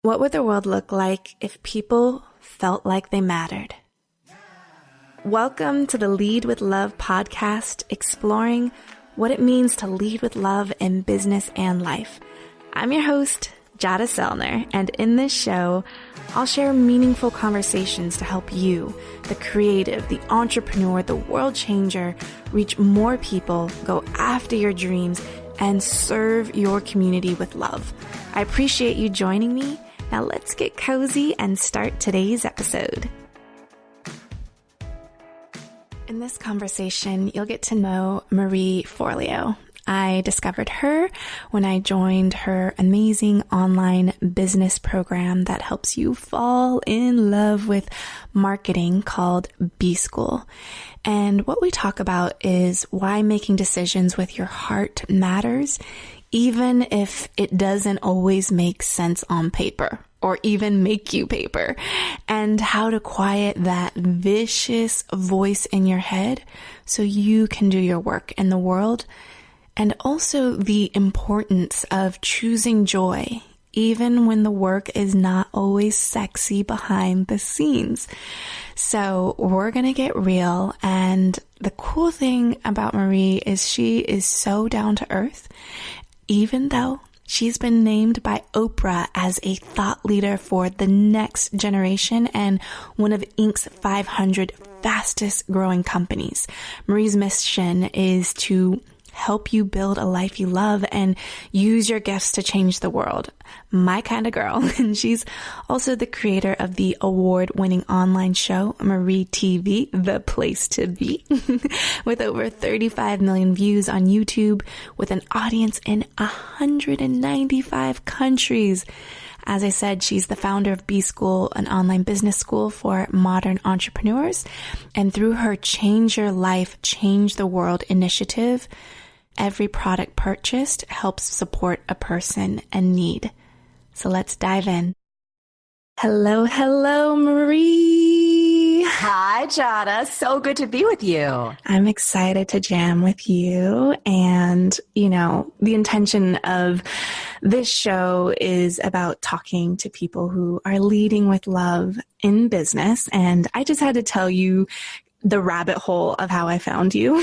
What would the world look like if people felt like they mattered? Welcome to the Lead with Love podcast, exploring what it means to lead with love in business and life. I'm your host, Jada Selner, and in this show, I'll share meaningful conversations to help you, the creative, the entrepreneur, the world changer, reach more people, go after your dreams, and serve your community with love. I appreciate you joining me. Now let's get cozy and start today's episode. In this conversation, you'll get to know Marie Forleo. I discovered her when I joined her amazing online business program that helps you fall in love with marketing called B-School. And what we talk about is why making decisions with your heart matters, even if it doesn't always make sense on paper or even make you paper, and how to quiet that vicious voice in your head so you can do your work in the world, and also the importance of choosing joy, even when the work is not always sexy behind the scenes. So we're going to get real. And the cool thing about Marie is she is so down to earth, even though she's been named by Oprah as a thought leader for the next generation and one of Inc.'s 500 fastest growing companies. Marie's mission is to help you build a life you love and use your gifts to change the world. My kind of girl. And she's also the creator of the award-winning online show, Marie TV, The Place to Be, with over 35 million views on YouTube, with an audience in 195 countries. As I said, she's the founder of B-School, an online business school for modern entrepreneurs. And through her Change Your Life, Change the World initiative, every product purchased helps support a person in need. So let's dive in. Hello, Marie. Hi, Jada. So good to be with you. I'm excited to jam with you. And, the intention of this show is about talking to people who are leading with love in business. And I just had to tell you the rabbit hole of how I found you.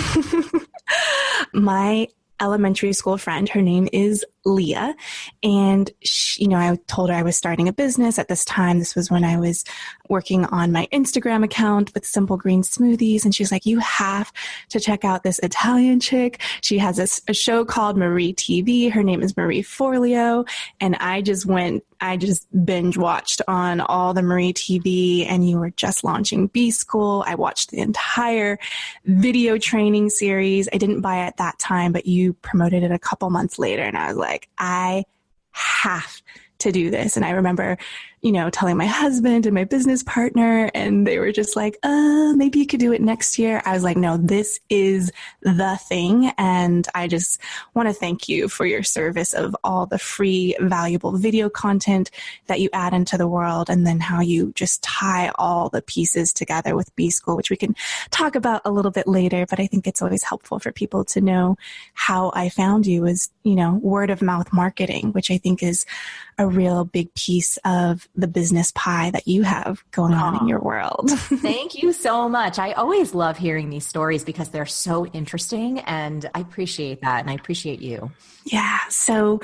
My elementary school friend, her name is Leah. And she, I told her I was starting a business at this time. This was when I was working on my Instagram account with Simple Green Smoothies. And she's like, you have to check out this Italian chick. She has a show called Marie TV. Her name is Marie Forleo. And I just binge watched on all the Marie TV, and you were just launching B-School. I watched the entire video training series. I didn't buy it at that time, but you promoted it a couple months later. And I was like, I have to do this. And I remember, telling my husband and my business partner, and they were just like, maybe you could do it next year. I was like, no, this is the thing. And I just want to thank you for your service of all the free, valuable video content that you add into the world. And then how you just tie all the pieces together with B-School, which we can talk about a little bit later. But I think it's always helpful for people to know how I found you as, word of mouth marketing, which I think is a real big piece of the business pie that you have going on in your world. Thank you so much. I always love hearing these stories because they're so interesting, and I appreciate that. And I appreciate you. Yeah. So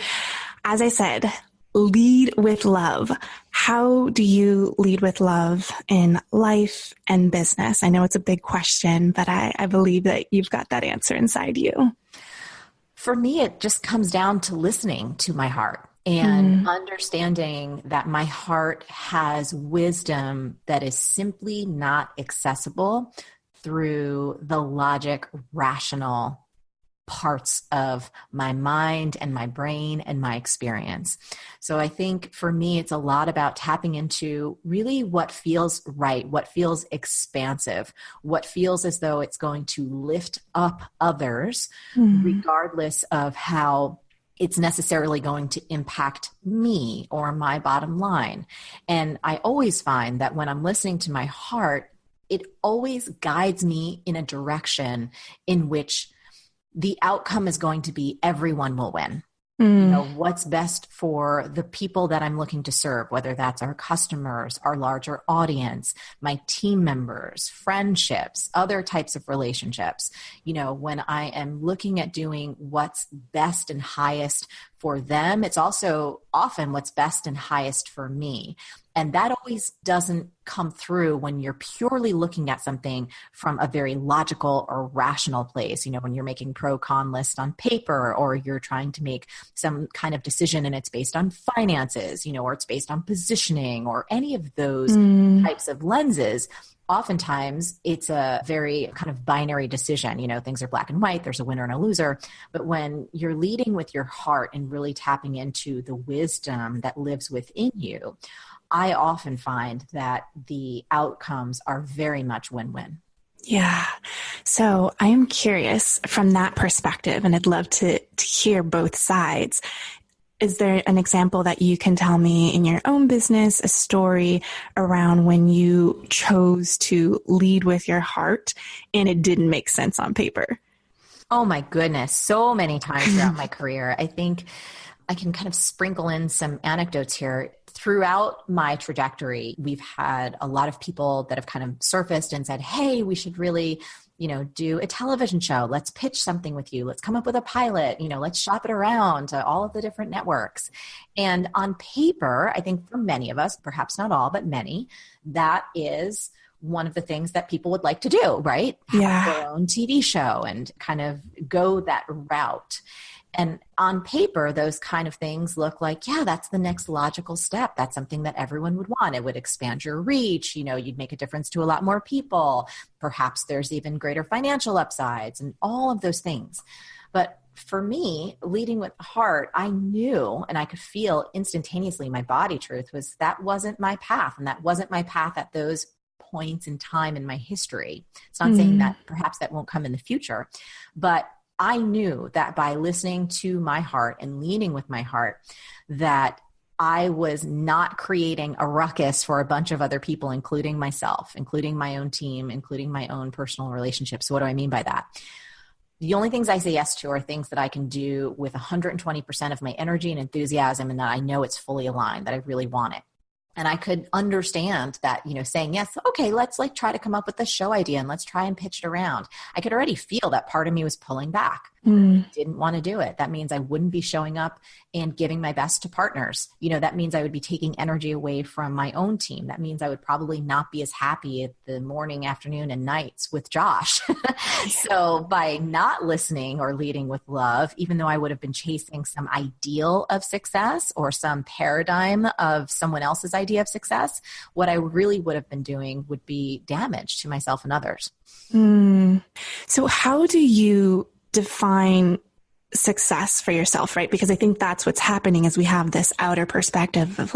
as I said, lead with love. How do you lead with love in life and business? I know it's a big question, but I believe that you've got that answer inside you. For me, it just comes down to listening to my heart. And understanding that my heart has wisdom that is simply not accessible through the logic, rational parts of my mind and my brain and my experience. So I think for me, it's a lot about tapping into really what feels right, what feels expansive, what feels as though it's going to lift up others, regardless of how it's necessarily going to impact me or my bottom line. And I always find that when I'm listening to my heart, it always guides me in a direction in which the outcome is going to be everyone will win. What's best for the people that I'm looking to serve, whether that's our customers, our larger audience, my team members, friendships, other types of relationships. When I am looking at doing what's best and highest for them, it's also often what's best and highest for me. And that always doesn't come through when you're purely looking at something from a very logical or rational place. When you're making pro-con list on paper, or you're trying to make some kind of decision and it's based on finances, or it's based on positioning, or any of those types of lenses. Oftentimes it's a very kind of binary decision. Things are black and white. There's a winner and a loser. But when you're leading with your heart and really tapping into the wisdom that lives within you, I often find that the outcomes are very much win-win. Yeah. So I am curious from that perspective, and I'd love to hear both sides. Is there an example that you can tell me in your own business, a story around when you chose to lead with your heart and it didn't make sense on paper? Oh my goodness. So many times throughout my career. I think I can kind of sprinkle in some anecdotes here. Throughout my trajectory, we've had a lot of people that have kind of surfaced and said, hey, we should really, do a television show. Let's pitch something with you. Let's come up with a pilot. Let's shop it around to all of the different networks. And on paper, I think for many of us, perhaps not all, but many, that is one of the things that people would like to do, right? Have their own TV show and kind of go that route. And on paper, those kind of things look like, yeah, that's the next logical step. That's something that everyone would want. It would expand your reach. You'd make a difference to a lot more people. Perhaps there's even greater financial upsides and all of those things. But for me, leading with the heart, I knew and I could feel instantaneously, my body truth was that wasn't my path. And that wasn't my path at those points in time in my history. It's not saying that perhaps that won't come in the future, but I knew that by listening to my heart and leading with my heart, that I was not creating a ruckus for a bunch of other people, including myself, including my own team, including my own personal relationships. So what do I mean by that? The only things I say yes to are things that I can do with 120% of my energy and enthusiasm, and that I know it's fully aligned, that I really want it. And I could understand that, saying yes, okay, let's try to come up with this show idea and let's try and pitch it around. I could already feel that part of me was pulling back. Didn't want to do it. That means I wouldn't be showing up and giving my best to partners. That means I would be taking energy away from my own team. That means I would probably not be as happy at the morning, afternoon, and nights with Josh. So by not listening or leading with love, even though I would have been chasing some ideal of success or some paradigm of someone else's idea of success, what I really would have been doing would be damage to myself and others. So how do you define success for yourself, right? Because I think that's what's happening is we have this outer perspective of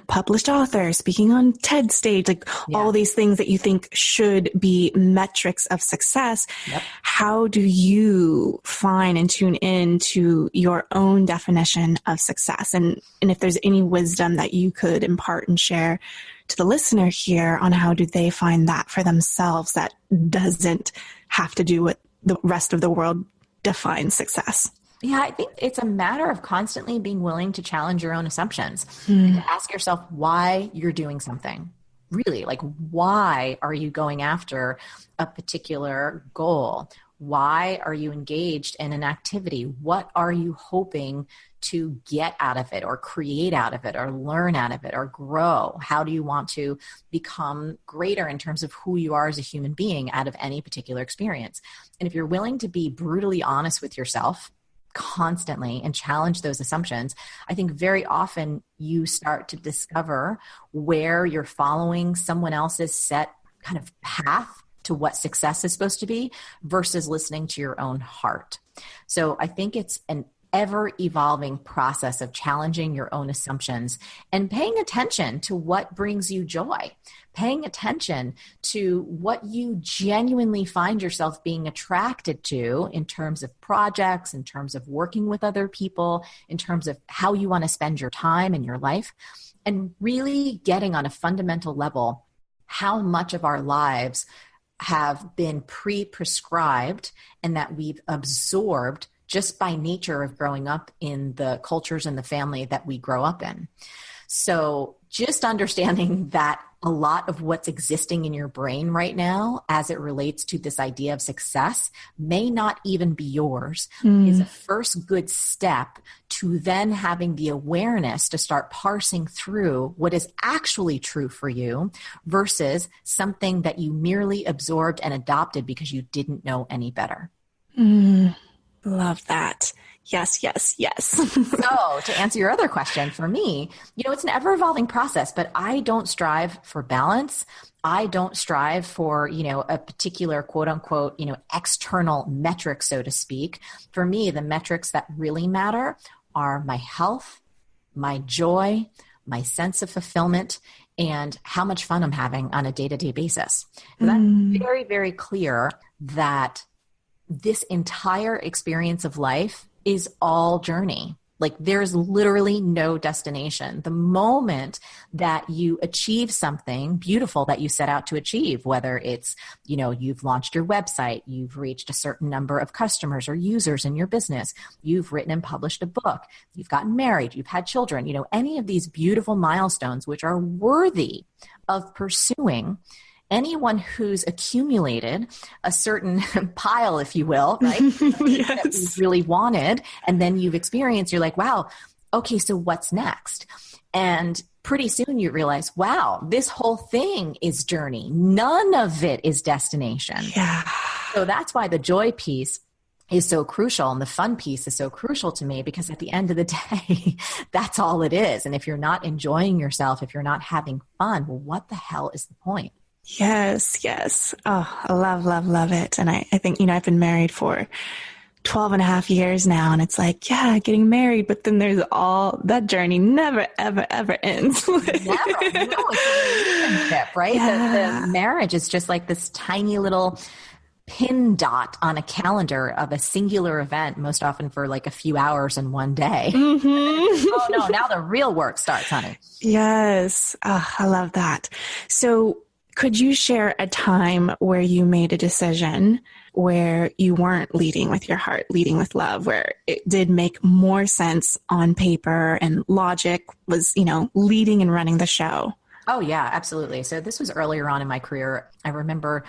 published authors speaking on TED stage, all these things that you think should be metrics of success. Yep. How do you find and tune in to your own definition of success? And if there's any wisdom that you could impart and share to the listener here on how do they find that for themselves that doesn't have to do with the rest of the world defines success? Yeah, I think it's a matter of constantly being willing to challenge your own assumptions and to ask yourself why you're doing something. Really, why are you going after a particular goal? Why are you engaged in an activity? What are you hoping to get out of it or create out of it or learn out of it or grow? How do you want to become greater in terms of who you are as a human being out of any particular experience? And if you're willing to be brutally honest with yourself constantly and challenge those assumptions, I think very often you start to discover where you're following someone else's set kind of path to what success is supposed to be versus listening to your own heart. So I think it's an ever-evolving process of challenging your own assumptions and paying attention to what brings you joy, paying attention to what you genuinely find yourself being attracted to in terms of projects, in terms of working with other people, in terms of how you want to spend your time and your life, and really getting on a fundamental level how much of our lives have been pre-prescribed and that we've absorbed just by nature of growing up in the cultures and the family that we grow up in. So just understanding that a lot of what's existing in your brain right now as it relates to this idea of success may not even be yours is a first good step to then having the awareness to start parsing through what is actually true for you versus something that you merely absorbed and adopted because you didn't know any better. Love that. Yes, yes, yes. So to answer your other question, for me, it's an ever evolving process, but I don't strive for balance. I don't strive for, a particular quote unquote, external metric, so to speak. For me, the metrics that really matter are my health, my joy, my sense of fulfillment, and how much fun I'm having on a day-to-day basis. And that's very, very clear that this entire experience of life is all journey. Like there's literally no destination. The moment that you achieve something beautiful that you set out to achieve, whether it's, you've launched your website, you've reached a certain number of customers or users in your business, you've written and published a book, you've gotten married, you've had children, any of these beautiful milestones, which are worthy of pursuing. Anyone who's accumulated a certain pile, if you will, right? Yes. That we really wanted, and then you've experienced, you're like, wow, okay, so what's next? And pretty soon you realize, wow, this whole thing is journey. None of it is destination. Yeah. So that's why the joy piece is so crucial, and the fun piece is so crucial to me, because at the end of the day, that's all it is. And if you're not enjoying yourself, if you're not having fun, well, what the hell is the point? Yes, yes. Oh, I love, love, love it. And I think, I've been married for 12 and a half years now. And it's like, yeah, getting married. But then there's all that journey never, ever, ever ends. Never. It's a relationship, right? Yeah. The marriage is just like this tiny little pin dot on a calendar of a singular event, most often for like a few hours in one day. Oh no, now the real work starts, honey. Yes. Oh, I love that. So could you share a time where you made a decision where you weren't leading with your heart, leading with love, where it did make more sense on paper and logic was, leading and running the show? Oh yeah, absolutely. So this was earlier on in my career. I remember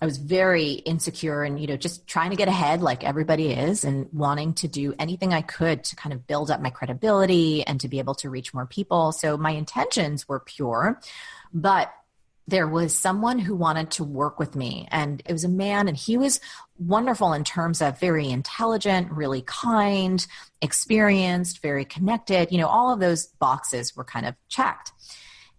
I was very insecure and, just trying to get ahead like everybody is, and wanting to do anything I could to kind of build up my credibility and to be able to reach more people. So my intentions were pure, but there was someone who wanted to work with me, and it was a man, and he was wonderful in terms of very intelligent, really kind, experienced, very connected. All of those boxes were kind of checked.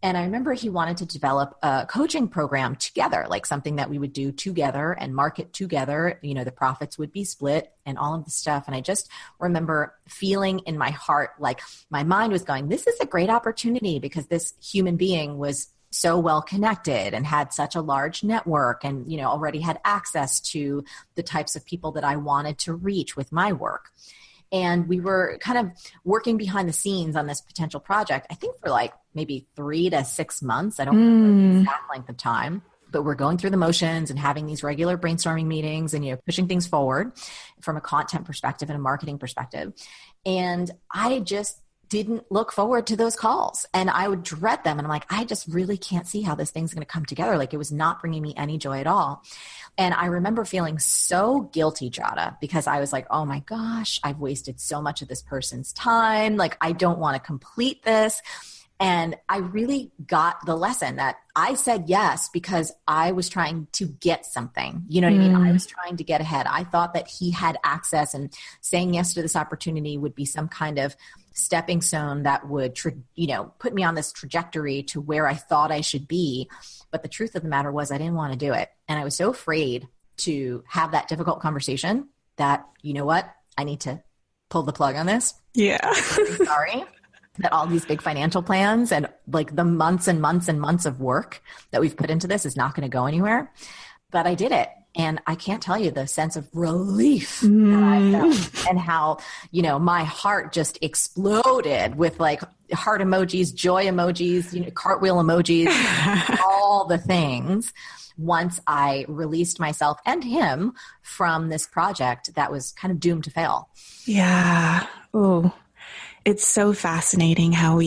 And I remember he wanted to develop a coaching program together, like something that we would do together and market together. The profits would be split and all of the stuff. And I just remember feeling in my heart, like my mind was going, this is a great opportunity, because this human being was so well connected and had such a large network and, already had access to the types of people that I wanted to reach with my work. And we were kind of working behind the scenes on this potential project, I think for like maybe 3 to 6 months. I don't remember the exact length of time, but we're going through the motions and having these regular brainstorming meetings and, pushing things forward from a content perspective and a marketing perspective. And I just didn't look forward to those calls, and I would dread them. And I'm like, I just really can't see how this thing's going to come together. Like it was not bringing me any joy at all. And I remember feeling so guilty, Jada, because I was like, oh my gosh, I've wasted so much of this person's time. Like I don't want to complete this. And I really got the lesson that I said yes because I was trying to get something. You know what I mean? I was trying to get ahead. I thought that he had access, and saying yes to this opportunity would be some kind of stepping stone that would, put me on this trajectory to where I thought I should be. But the truth of the matter was I didn't want to do it. And I was so afraid to have that difficult conversation that, you know what? I need to pull the plug on this. Yeah. I'm sorry that all these big financial plans and like the months and months and months of work that we've put into this is not going to go anywhere. But I did it. And I can't tell you the sense of relief that I felt, and how, my heart just exploded with like heart emojis, joy emojis, cartwheel emojis, all the things, once I released myself and him from this project that was kind of doomed to fail. Yeah. Oh, it's so fascinating how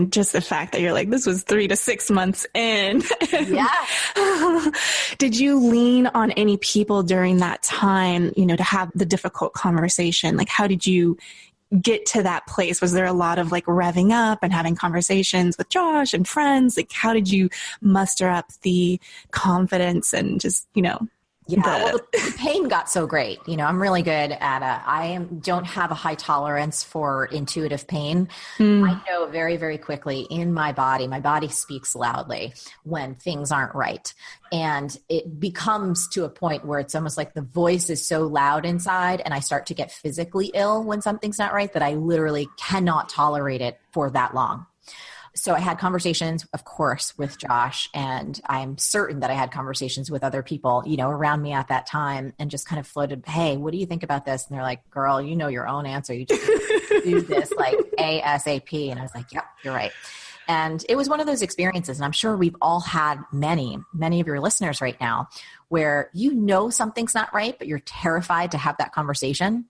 just the fact that you're like, this was 3 to 6 months in. Yeah. Did you lean on any people during that time, to have the difficult conversation? Like, how did you get to that place? Was there a lot of like revving up and having conversations with Josh and friends? Like, how did you muster up the confidence and just, Yeah, the pain got so great. I'm really good at don't have a high tolerance for intuitive pain. I know very, very quickly in my body speaks loudly when things aren't right. And it becomes to a point where it's almost like the voice is so loud inside, and I start to get physically ill when something's not right, that I literally cannot tolerate it for that long. So I had conversations, of course, with Josh, and I'm certain that I had conversations with other people, around me at that time, and just kind of floated, hey, what do you think about this? And they're like, girl, you know your own answer. You just do this like ASAP. And I was like, yep, you're right. And it was one of those experiences, and I'm sure we've all had many of your listeners right now, where something's not right, but you're terrified to have that conversation.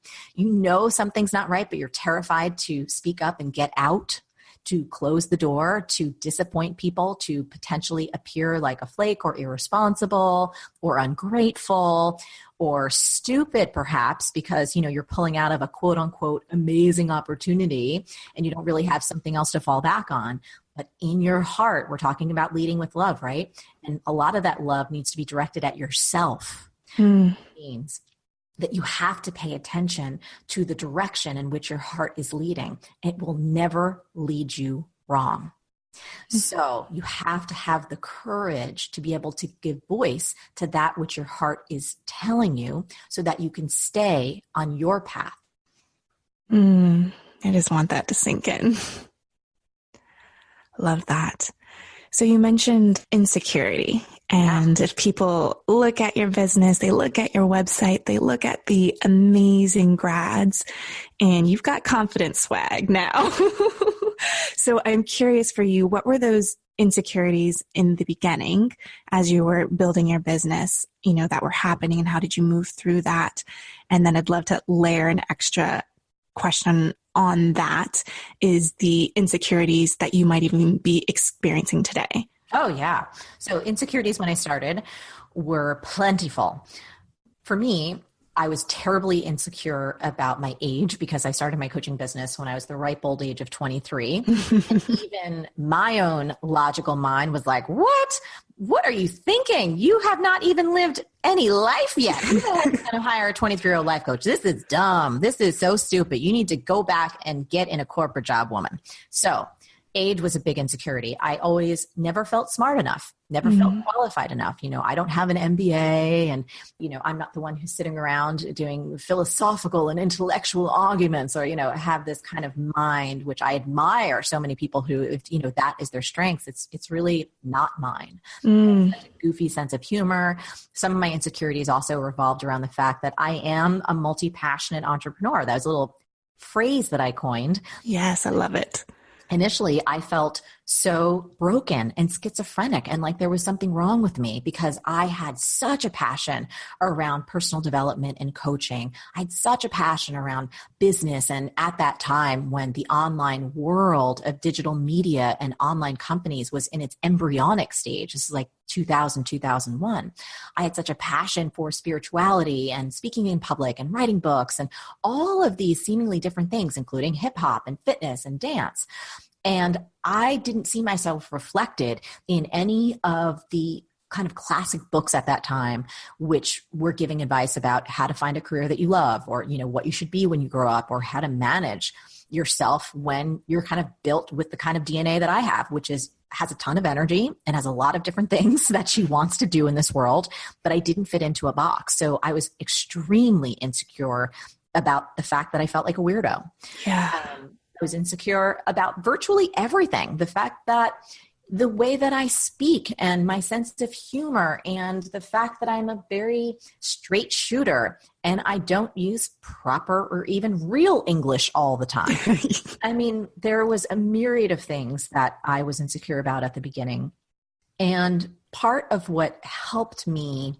Something's not right, but you're terrified to speak up and get out, to close the door, to disappoint people, to potentially appear like a flake or irresponsible or ungrateful or stupid, perhaps, because, you're pulling out of a quote unquote amazing opportunity and you don't really have something else to fall back on. But in your heart, we're talking about leading with love, right? And a lot of that love needs to be directed at yourself. It means that you have to pay attention to the direction in which your heart is leading. It will never lead you wrong. So you have to have the courage to be able to give voice to that which your heart is telling you, so that you can stay on your path. I just want that to sink in. Love that. So you mentioned insecurity, and if people look at your business, they look at your website, they look at the amazing grads, and you've got confidence swag now. So I'm curious for you, what were those insecurities in the beginning as you were building your business, that were happening, and how did you move through that? And then I'd love to layer an extra question on that, is the insecurities that you might even be experiencing today. Oh, yeah. So insecurities when I started were plentiful. For me, I was terribly insecure about my age, because I started my coaching business when I was the ripe old age of 23. And even my own logical mind was like, what are you thinking? You have not even lived any life yet. Who the heck is going to hire a 23-year-old life coach? This is dumb. This is so stupid. You need to go back and get in a corporate job, woman. So age was a big insecurity. I always never felt smart enough, never felt qualified enough. I don't have an MBA, and, I'm not the one who's sitting around doing philosophical and intellectual arguments, or, have this kind of mind, which I admire so many people who, if, that is their strength. It's really not mine. Such a goofy sense of humor. Some of my insecurities also revolved around the fact that I am a multi-passionate entrepreneur. That was a little phrase that I coined. Yes, I love it. Initially, I felt so broken and schizophrenic, and like there was something wrong with me, because I had such a passion around personal development and coaching. I had such a passion around business. And at that time, when the online world of digital media and online companies was in its embryonic stage, this is like 2000, 2001, I had such a passion for spirituality and speaking in public and writing books and all of these seemingly different things, including hip hop and fitness and dance. And I didn't see myself reflected in any of the kind of classic books at that time, which were giving advice about how to find a career that you love, or, what you should be when you grow up, or how to manage yourself when you're kind of built with the kind of DNA that I have, which has a ton of energy and has a lot of different things that she wants to do in this world, but I didn't fit into a box. So I was extremely insecure about the fact that I felt like a weirdo. Yeah. I was insecure about virtually everything. The fact that, the way that I speak and my sense of humor and the fact that I'm a very straight shooter and I don't use proper or even real English all the time. I mean, there was a myriad of things that I was insecure about at the beginning. And part of what helped me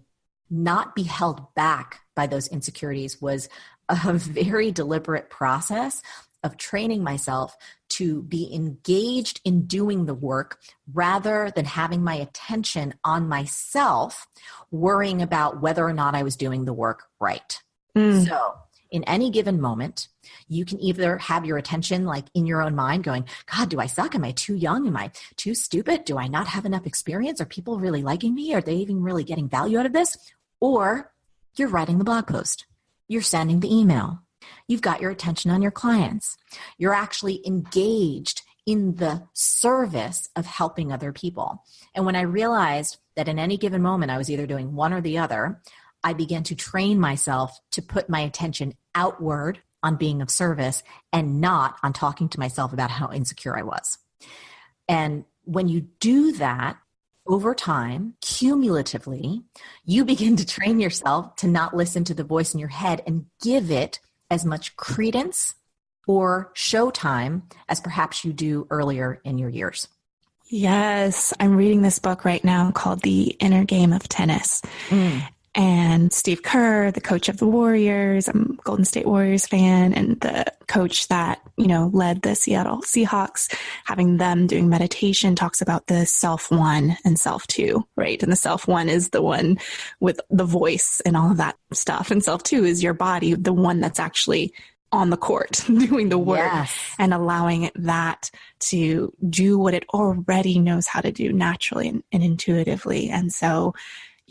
not be held back by those insecurities was a very deliberate process of training myself to be engaged in doing the work rather than having my attention on myself, worrying about whether or not I was doing the work right. So in any given moment, you can either have your attention like in your own mind going, God, do I suck? Am I too young? Am I too stupid? Do I not have enough experience? Are people really liking me? Are they even really getting value out of this? Or you're writing the blog post. You're sending the email. You've got your attention on your clients. You're actually engaged in the service of helping other people. And when I realized that in any given moment, I was either doing one or the other, I began to train myself to put my attention outward on being of service and not on talking to myself about how insecure I was. And when you do that, over time, cumulatively, you begin to train yourself to not listen to the voice in your head and give it as much credence or showtime as perhaps you do earlier in your years. Yes, I'm reading this book right now called The Inner Game of Tennis. And Steve Kerr, the coach of the Warriors, I'm a Golden State Warriors fan, and the coach that, led the Seattle Seahawks, having them doing meditation, talks about the self one and self two, right? And the self one is the one with the voice and all of that stuff. And self two is your body, the one that's actually on the court doing the work and allowing that to do what it already knows how to do naturally and intuitively. And so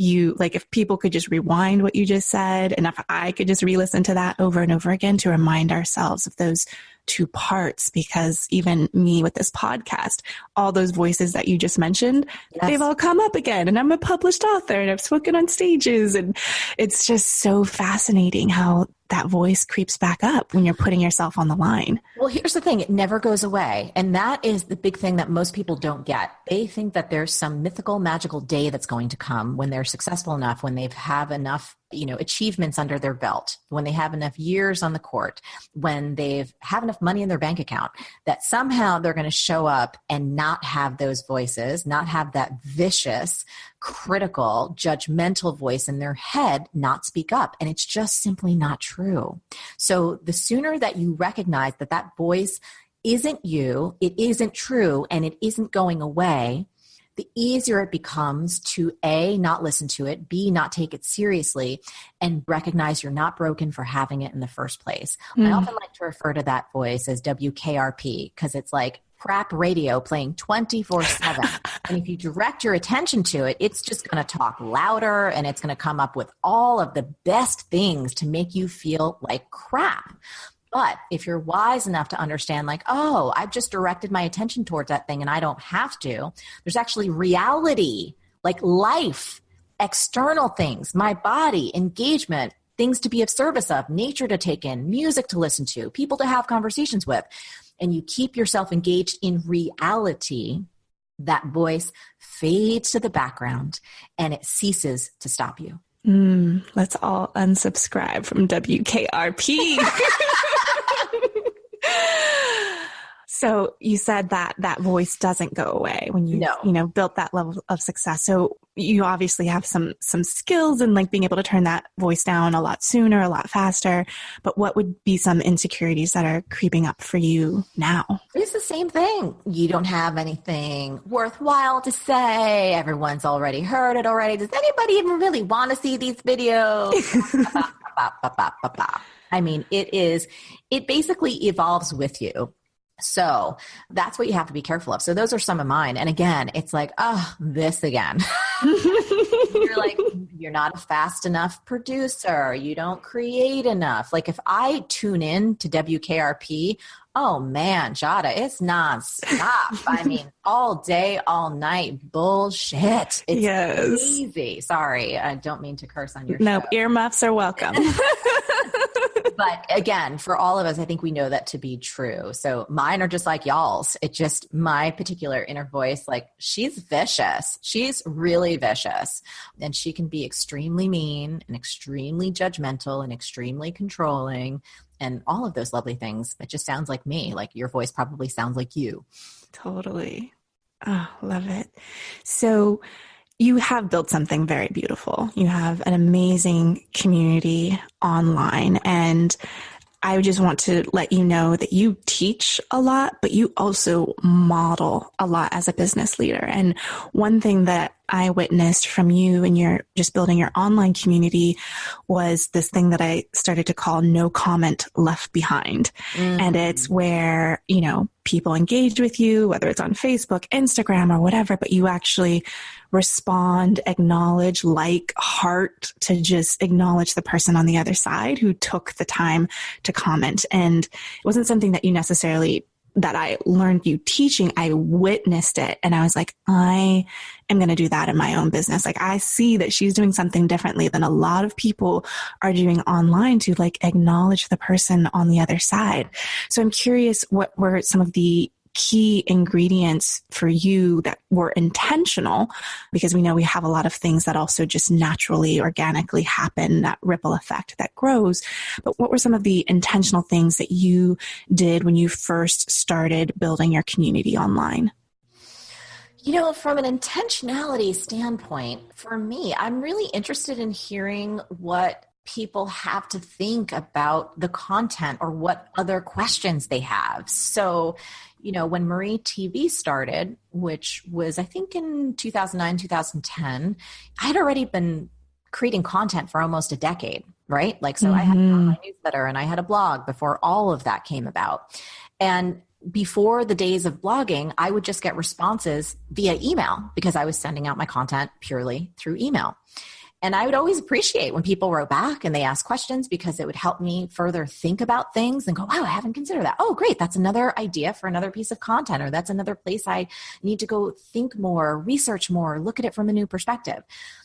if people could just rewind what you just said, and if I could just re-listen to that over and over again to remind ourselves of those two parts, because even me with this podcast, all those voices that you just mentioned, they've all come up again, and I'm a published author and I've spoken on stages, and it's just so fascinating how that voice creeps back up when you're putting yourself on the line. Well, here's the thing. It never goes away. And that is the big thing that most people don't get. They think that there's some mythical, magical day that's going to come when they're successful enough, when they've have enough, achievements under their belt, when they have enough years on the court, when they've have enough money in their bank account, that somehow they're going to show up and not have those voices, not have that vicious, critical, judgmental voice in their head not speak up. And it's just simply not true. So the sooner that you recognize that that voice isn't you, it isn't true, and it isn't going away, the easier it becomes to A, not listen to it, B, not take it seriously, and recognize you're not broken for having it in the first place. I often like to refer to that voice as WKRP, because it's like crap radio playing 24/7. And if you direct your attention to it, it's just going to talk louder, and it's going to come up with all of the best things to make you feel like crap. But if you're wise enough to understand, like, oh, I've just directed my attention towards that thing and I don't have to, there's actually reality, like life, external things, my body, engagement, things to be of service of, nature to take in, music to listen to, people to have conversations with, and you keep yourself engaged in reality, that voice fades to the background and it ceases to stop you. Let's all unsubscribe from WKRP. So you said that that voice doesn't go away when you, built that level of success. So you obviously have some skills in like being able to turn that voice down a lot sooner, a lot faster. But what would be some insecurities that are creeping up for you now? It's the same thing. You don't have anything worthwhile to say. Everyone's already heard it already. Does anybody even really want to see these videos? I mean, it basically evolves with you. So that's what you have to be careful of. So those are some of mine. And again, it's like, oh, this again. You're like, you're not a fast enough producer. You don't create enough. Like if I tune in to WKRP, oh man, Jada, it's nonstop. I mean, all day, all night, bullshit. It's easy. Sorry, I don't mean to curse on your show. No, earmuffs are welcome. But again, for all of us, I think we know that to be true. So mine are just like y'all's. It just, my particular inner voice, like she's vicious. She's really vicious. And she can be extremely mean and extremely judgmental and extremely controlling and all of those lovely things. It just sounds like me. Like your voice probably sounds like you. Totally. Oh, love it. So you have built something very beautiful. You have an amazing community online, and I just want to let you know that you teach a lot, but you also model a lot as a business leader. And one thing that I witnessed from you and your just building your online community was this thing that I started to call no comment left behind. Mm-hmm. And it's where, you know, people engage with you, whether it's on Facebook, Instagram, or whatever, but you actually respond, acknowledge, like, heart, to just acknowledge the person on the other side who took the time to comment. And it wasn't something that you necessarily, that I learned you teaching. I witnessed it and I was like, I am going to do that in my own business. Like, I see that she's doing something differently than a lot of people are doing online to like acknowledge the person on the other side. So I'm curious, what were some of the key ingredients for you that were intentional? Because we know we have a lot of things that also just naturally, organically happen, that ripple effect that grows. But what were some of the intentional things that you did when you first started building your community online? You know, from an intentionality standpoint, for me, I'm really interested in hearing what people have to think about the content or what other questions they have. So, you know, when Marie TV started, which was, I think, in 2009, 2010, I had already been creating content for almost a decade, right? Like, so I had an online newsletter and I had a blog before all of that came about. And before the days of blogging, I would just get responses via email because I was sending out my content purely through email. And I would always appreciate when people wrote back and they asked questions because it would help me further think about things and go, wow, I haven't considered that. Oh, great. That's another idea for another piece of content, or that's another place I need to go think more, research more, look at it from a new perspective.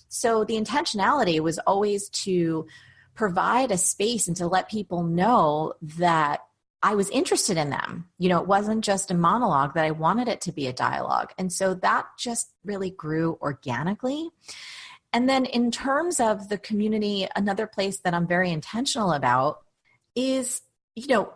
So the intentionality was always to provide a space and to let people know that I was interested in them. You know, it wasn't just a monologue, that I wanted it to be a dialogue. And so that just really grew organically. And then in terms of the community, another place that I'm very intentional about is, you know,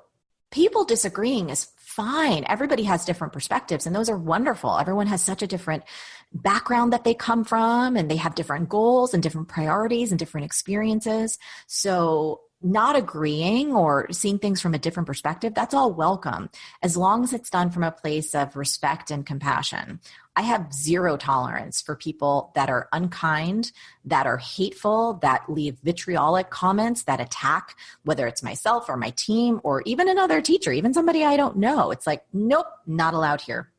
people disagreeing is fine. Everybody has different perspectives and those are wonderful. Everyone has such a different background that they come from, and they have different goals and different priorities and different experiences. So not agreeing or seeing things from a different perspective, that's all welcome, as long as it's done from a place of respect and compassion. I have zero tolerance for people that are unkind, that are hateful, that leave vitriolic comments, that attack, whether it's myself or my team or even another teacher, even somebody I don't know. It's like, nope, not allowed here.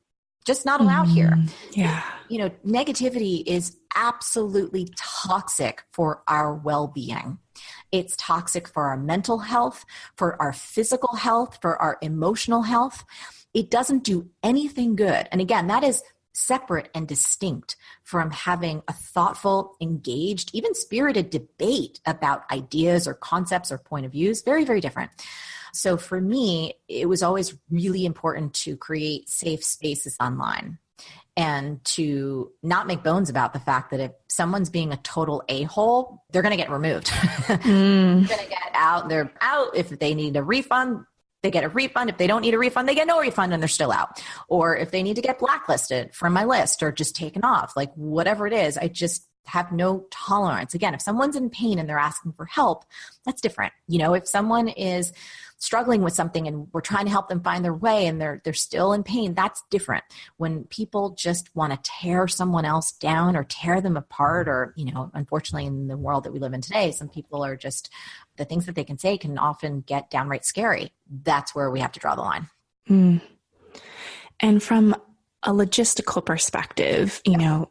Just not allowed here. Yeah. You know, negativity is absolutely toxic for our well-being. It's toxic for our mental health, for our physical health, for our emotional health. It doesn't do anything good. And again, that is separate and distinct from having a thoughtful, engaged, even spirited debate about ideas or concepts or point of views. Very, very different. So for me, it was always really important to create safe spaces online and to not make bones about the fact that if someone's being a total a-hole, they're going to get removed. They're going to get out. They're out. If they need a refund, they get a refund. If they don't need a refund, they get no refund and they're still out. Or if they need to get blacklisted from my list or just taken off, like whatever it is, I just have no tolerance. Again, if someone's in pain and they're asking for help, that's different. You know, if someone is struggling with something and we're trying to help them find their way and they're still in pain, that's different. When people just want to tear someone else down or tear them apart, or, you know, unfortunately in the world that we live in today, some people are just, the things that they can say can often get downright scary. That's where we have to draw the line. And from a logistical perspective, you know,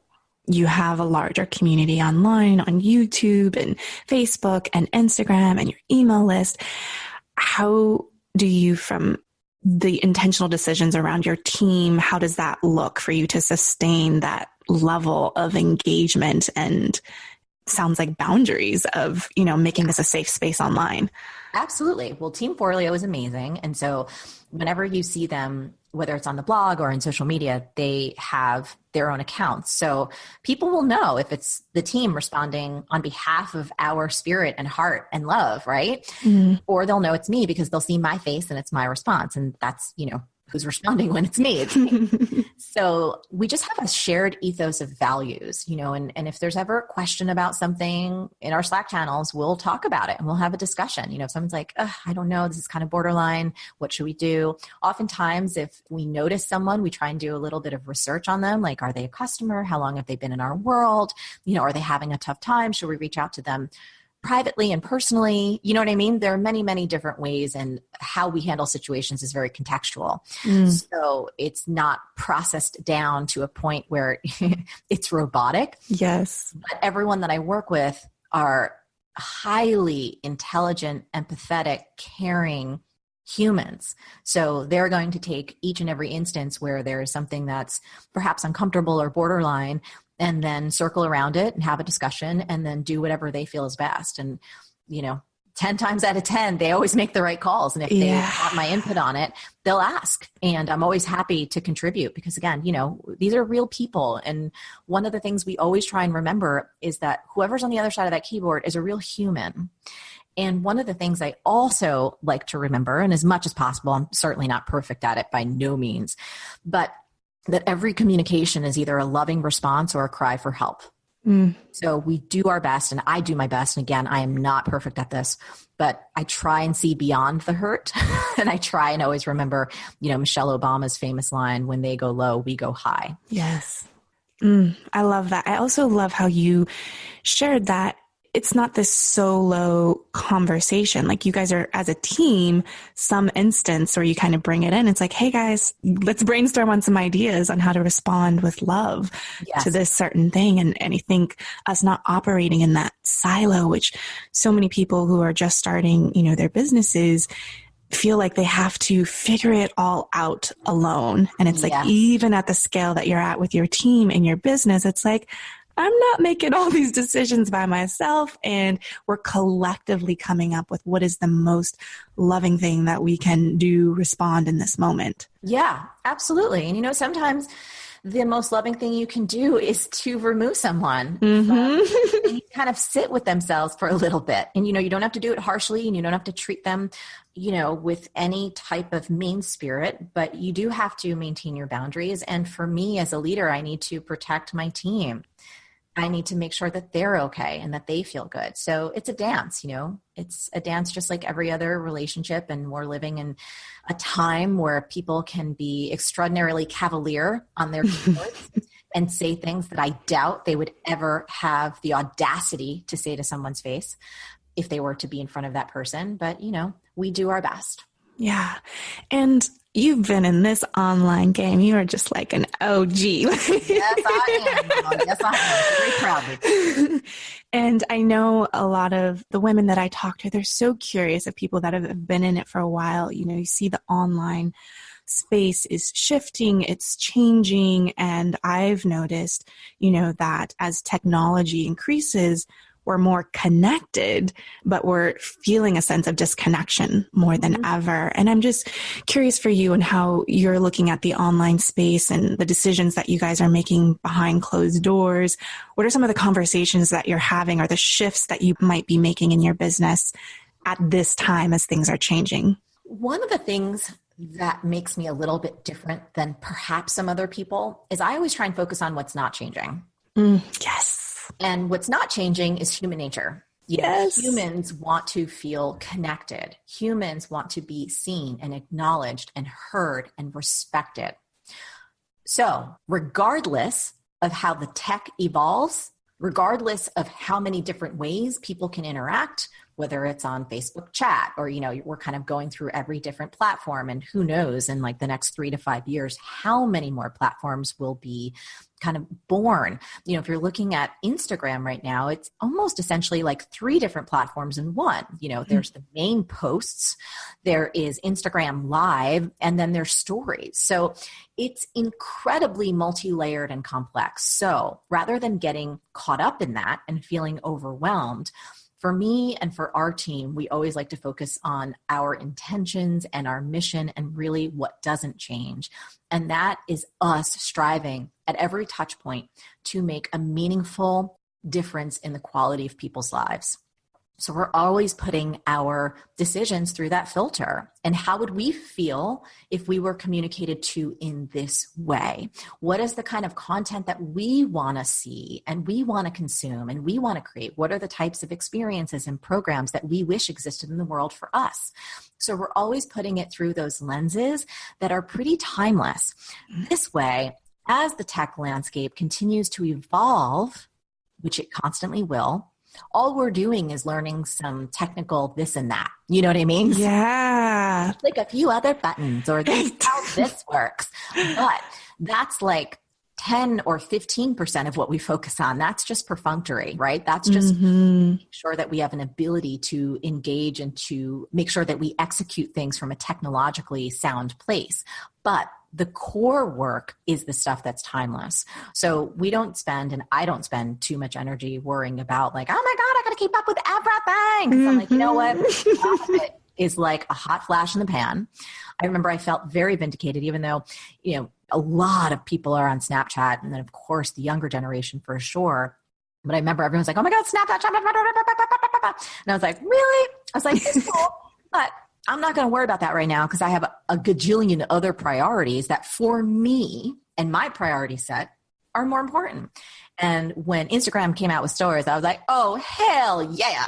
you have a larger community online on YouTube and Facebook and Instagram and your email list. How do you, from the intentional decisions around your team, how does that look for you to sustain that level of engagement and sounds like boundaries of, making this a safe space online. Absolutely. Well, Team Forleo is amazing. And so whenever you see them, whether it's on the blog or in social media, they have their own accounts. So people will know if it's the team responding on behalf of our spirit and heart and love, right? Mm-hmm. Or they'll know it's me because they'll see my face and it's my response. And that's, who's responding when it's me. It's me. So we just have a shared ethos of values, and if there's ever a question about something in our Slack channels, we'll talk about it and we'll have a discussion. If someone's like, I don't know, this is kind of borderline, what should we do? Oftentimes, if we notice someone, we try and do a little bit of research on them. Like, are they a customer? How long have they been in our world? Are they having a tough time? Should we reach out to them privately and personally? You know what I mean? There are many, many different ways, and how we handle situations is very contextual. So it's not processed down to a point where it's robotic. Yes. But everyone that I work with are highly intelligent, empathetic, caring humans. So they're going to take each and every instance where there is something that's perhaps uncomfortable or borderline, and then circle around it and have a discussion and then do whatever they feel is best. And, 10 times out of 10, they always make the right calls. And if they want my input on it, they'll ask. And I'm always happy to contribute because, again, these are real people. And one of the things we always try and remember is that whoever's on the other side of that keyboard is a real human. And one of the things I also like to remember, and as much as possible, I'm certainly not perfect at it by no means, but that every communication is either a loving response or a cry for help. So we do our best, and I do my best. And again, I am not perfect at this, but I try and see beyond the hurt. And I try and always remember, Michelle Obama's famous line, when they go low, we go high. Yes. I love that. I also love how you shared that it's not this solo conversation. Like, you guys are, as a team, some instance where you kind of bring it in. It's like, hey guys, let's brainstorm on some ideas on how to respond with love to this certain thing. And I think us not operating in that silo, which so many people who are just starting, their businesses feel like they have to figure it all out alone. And it's like, even at the scale that you're at with your team and your business, it's like, I'm not making all these decisions by myself, and we're collectively coming up with what is the most loving thing that we can do, respond in this moment. Yeah, absolutely. And sometimes the most loving thing you can do is to remove someone. Mm-hmm. And kind of sit with themselves for a little bit. And, you don't have to do it harshly, and you don't have to treat them, with any type of mean spirit, but you do have to maintain your boundaries. And for me as a leader, I need to protect my team. I need to make sure that they're okay and that they feel good. So it's a dance, it's a dance just like every other relationship. And we're living in a time where people can be extraordinarily cavalier on their keyboards and say things that I doubt they would ever have the audacity to say to someone's face if they were to be in front of that person. But, we do our best. Yeah. And you've been in this online game. You are just like an OG. Yes, I am. Yes, I am. Very proudly. And I know a lot of the women that I talk to, they're so curious of people that have been in it for a while. You see the online space is shifting, it's changing. And I've noticed, that as technology increases, we're more connected, but we're feeling a sense of disconnection more than ever. And I'm just curious for you and how you're looking at the online space and the decisions that you guys are making behind closed doors. What are some of the conversations that you're having or the shifts that you might be making in your business at this time as things are changing? One of the things that makes me a little bit different than perhaps some other people is I always try and focus on what's not changing. Yes. And what's not changing is human nature. Yes. Humans want to feel connected. Humans want to be seen and acknowledged and heard and respected. So regardless of how the tech evolves, regardless of how many different ways people can interact, whether it's on Facebook chat or, we're kind of going through every different platform, and who knows in like the next 3 to 5 years, how many more platforms will be kind of born. If you're looking at Instagram right now, it's almost essentially like 3 different platforms in one. There's the main posts, there is Instagram Live, and then there's stories. So it's incredibly multi-layered and complex. So rather than getting caught up in that and feeling overwhelmed, for me and for our team, we always like to focus on our intentions and our mission and really what doesn't change. And that is us striving at every touch point to make a meaningful difference in the quality of people's lives. So we're always putting our decisions through that filter. And how would we feel if we were communicated to in this way? What is the kind of content that we want to see and we want to consume and we want to create? What are the types of experiences and programs that we wish existed in the world for us? So we're always putting it through those lenses that are pretty timeless. This way, as the tech landscape continues to evolve, which it constantly will, all we're doing is learning some technical this and that. You know what I mean? Yeah. Like a few other buttons, or this is how this works. But that's like 10 or 15% of what we focus on. That's just perfunctory, right? That's just making sure that we have an ability to engage and to make sure that we execute things from a technologically sound place. But the core work is the stuff that's timeless. So we don't spend, and I don't spend too much energy worrying about like, oh my God, I got to keep up with everything. Because I'm like, you know what? Half of it is like a hot flash in the pan. I remember I felt very vindicated, even though, a lot of people are on Snapchat. And then of course the younger generation for sure. But I remember everyone's like, oh my God, Snapchat. And I was like, really? I was like, it's cool. But I'm not going to worry about that right now because I have a gajillion other priorities that for me and my priority set are more important. And when Instagram came out with stories, I was like, oh, hell yeah.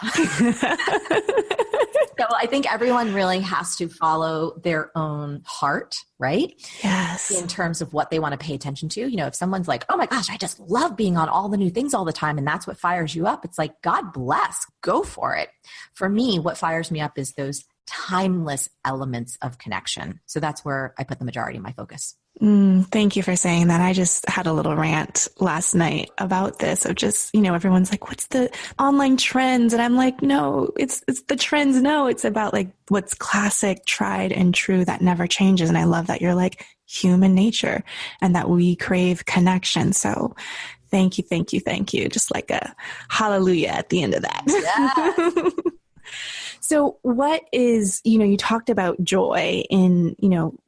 So I think everyone really has to follow their own heart, right? Yes. In terms of what they want to pay attention to. If someone's like, oh my gosh, I just love being on all the new things all the time, and that's what fires you up. It's like, God bless, go for it. For me, what fires me up is those timeless elements of connection. So that's where I put the majority of my focus. Thank you for saying that. I just had a little rant last night about this of just, everyone's like, what's the online trends? And I'm like, no, it's the trends. No, it's about like what's classic, tried and true that never changes. And I love that you're like human nature and that we crave connection. So thank you, thank you, thank you. Just like a hallelujah at the end of that. Yes. So what is, you talked about joy in,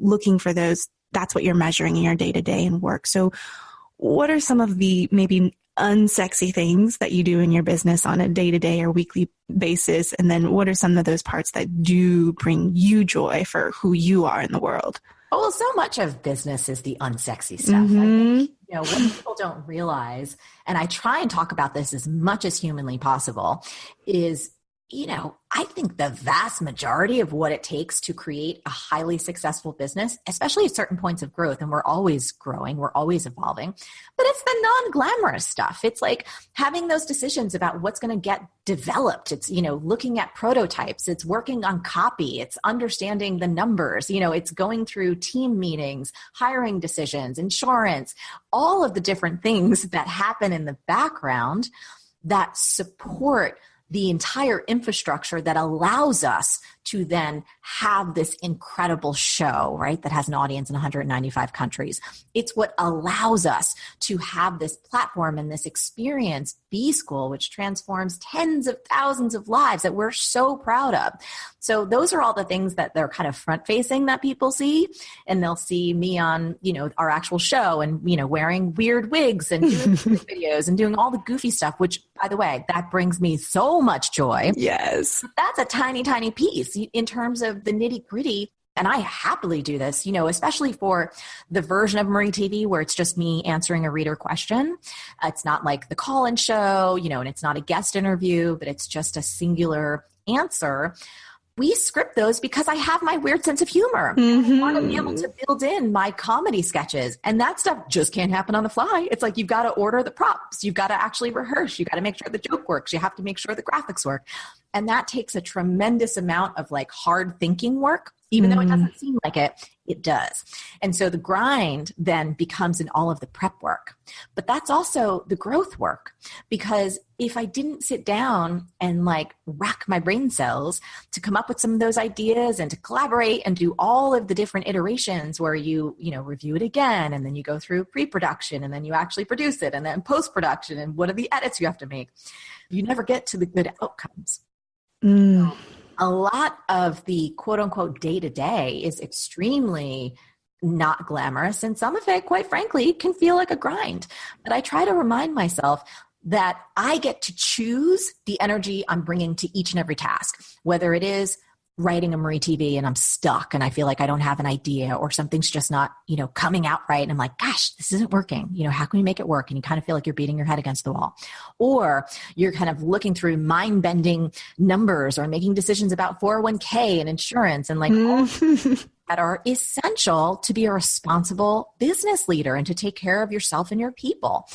looking for those, that's what you're measuring in your day-to-day and work. So what are some of the maybe unsexy things that you do in your business on a day-to-day or weekly basis? And then what are some of those parts that do bring you joy for who you are in the world? Oh, well, so much of business is the unsexy stuff. I think, what people don't realize, and I try and talk about this as much as humanly possible, is I think the vast majority of what it takes to create a highly successful business, especially at certain points of growth, and we're always growing, we're always evolving, but it's the non-glamorous stuff. It's like having those decisions about what's going to get developed. It's, looking at prototypes. It's working on copy. It's understanding the numbers. It's going through team meetings, hiring decisions, insurance, all of the different things that happen in the background that support the entire infrastructure that allows us to then have this incredible show, right, that has an audience in 195 countries. It's what allows us to have this platform and this experience, B-School, which transforms tens of thousands of lives that we're so proud of. So those are all the things that they're kind of front-facing that people see, and they'll see me on, our actual show and, wearing weird wigs and doing videos and doing all the goofy stuff, which, by the way, that brings me so much joy. Yes. But that's a tiny, tiny piece in terms of the nitty gritty. And I happily do this, especially for the version of Marie TV where it's just me answering a reader question. It's not like the call-in show, and it's not a guest interview, but it's just a singular answer. we script those because I have my weird sense of humor. I want to be able to build in my comedy sketches, and that stuff just can't happen on the fly. It's like, you've got to order the props. You've got to actually rehearse. You got to make sure the joke works. You have to make sure the graphics work. And that takes a tremendous amount of like hard thinking work. Even though it doesn't seem like it, it does. And so the grind then becomes in all of the prep work. But that's also the growth work, because if I didn't sit down and like rack my brain cells to come up with some of those ideas and to collaborate and do all of the different iterations where you review it again, and then you go through pre-production, and then you actually produce it, and then post-production, and what are the edits you have to make, you never get to the good outcomes. A lot of the quote unquote day to day is extremely not glamorous. And some of it, quite frankly, can feel like a grind. But I try to remind myself that I get to choose the energy I'm bringing to each and every task, whether it is writing a Marie TV and I'm stuck and I feel like I don't have an idea, or something's just not, coming out right. And I'm like, gosh, this isn't working. How can we make it work? And you kind of feel like you're beating your head against the wall, or you're kind of looking through mind bending numbers or making decisions about 401k and insurance and like all that are essential to be a responsible business leader and to take care of yourself and your people.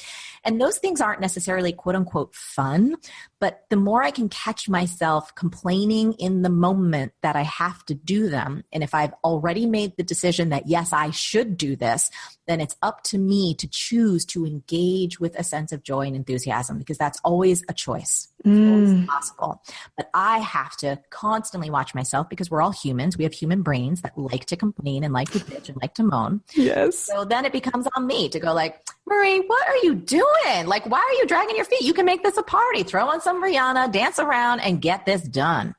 And those things aren't necessarily quote unquote fun, but the more I can catch myself complaining in the moment that I have to do them, and if I've already made the decision that yes, I should do this, then it's up to me to choose to engage with a sense of joy and enthusiasm, because that's always a choice. It's always possible. But I have to constantly watch myself, because we're all humans. We have human brains that like to complain and like to bitch and like to moan. Yes. So then it becomes on me to go like, Marie, what are you doing? Like, why are you dragging your feet? You can make this a party. Throw on some Rihanna, dance around, and get this done.